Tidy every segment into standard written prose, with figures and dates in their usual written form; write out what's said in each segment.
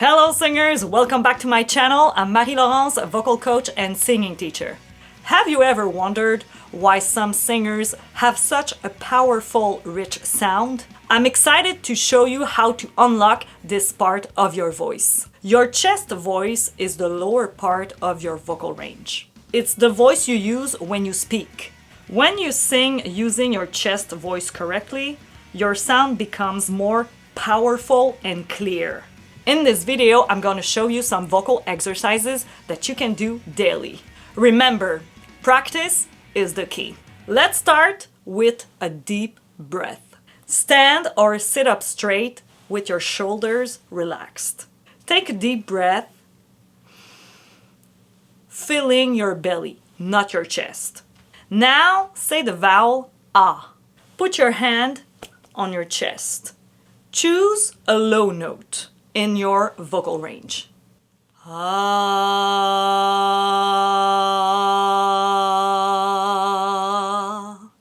Hello singers, welcome back to my channel. I'm Marie-Laurence, a vocal coach and singing teacher. Have you ever wondered why some singers have such a powerful, rich sound? I'm excited to show you how to unlock this part of your voice. Your chest voice is the lower part of your vocal range. It's the voice you use when you speak. When you sing using your chest voice correctly, your sound becomes more powerful and clear. In this video, I'm going to show you some vocal exercises that you can do daily. Remember, practice is the key. Let's start with a deep breath. Stand or sit up straight with your shoulders relaxed. Take a deep breath, filling your belly, not your chest. Now say the vowel ah. Put your hand on your chest. Choose a low note in your vocal range. Ah.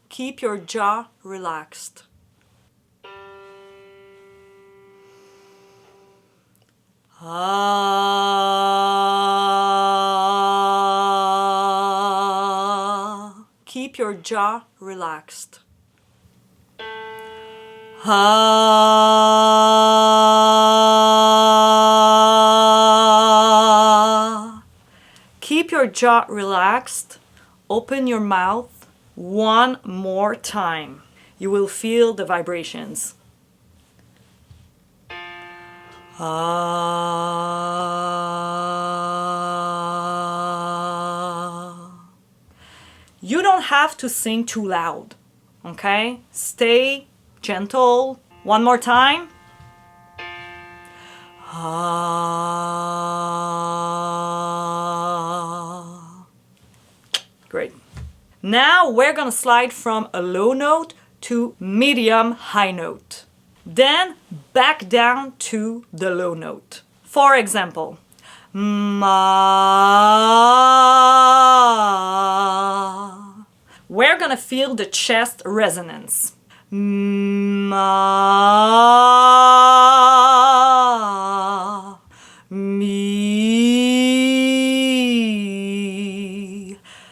Keep your jaw relaxed. Ah. Keep your jaw relaxed. Ah. Keep your jaw relaxed. Open your mouth one more time. You will feel the vibrations. Ah. You don't have to sing too loud, okay? Stay gentle. One more time. Ah. Great. Now we're gonna slide from a low note to medium high note. Then back down to the low note. For example, ma. We're gonna feel the chest resonance. Ma. Me.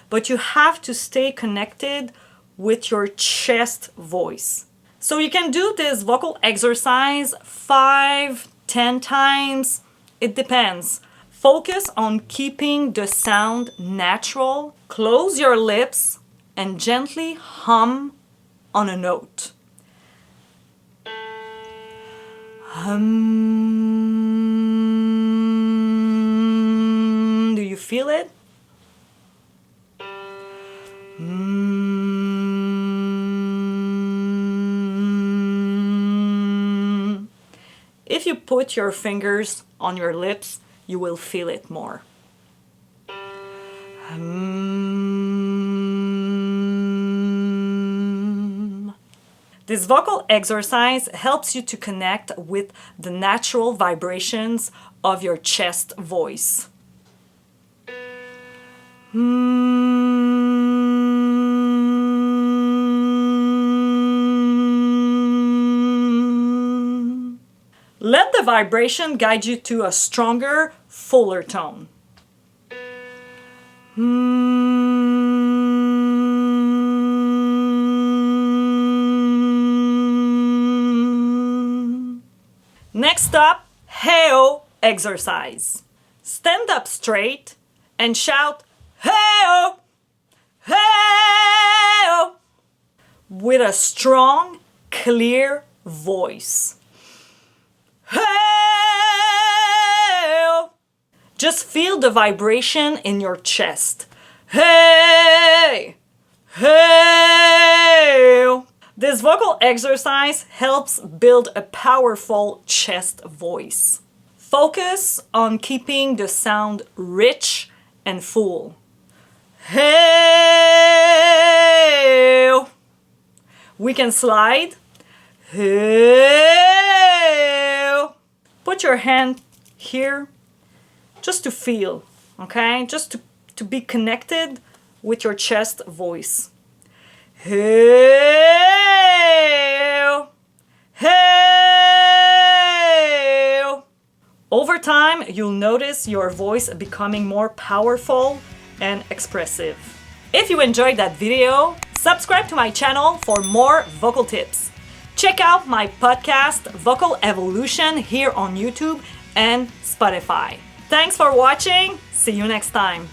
But you have to stay connected with your chest voice. So you can do this vocal exercise 5-10 times. It depends. Focus on keeping the sound natural. Close your lips and gently hum on a note. Hum. Do you feel it? If you put your fingers on your lips, you will feel it more. This vocal exercise helps you to connect with the natural vibrations of your chest voice. Let the vibration guide you to a stronger, fuller tone. Next up, hey-o exercise. Stand up straight and shout hey-o, hey-o with a strong, clear voice. Hey! Just feel the vibration in your chest. Hey! Hey! This vocal exercise helps build a powerful chest voice. Focus on keeping the sound rich and full. Hey! We can slide. Hey! Put your hand here just to feel, okay? Just to be connected with your chest voice. Hey! Hey! Over time, you'll notice your voice becoming more powerful and expressive. If you enjoyed that video, subscribe to my channel for more vocal tips. Check out my podcast, Vocal Evolution, here on YouTube and Spotify. Thanks for watching. See you next time.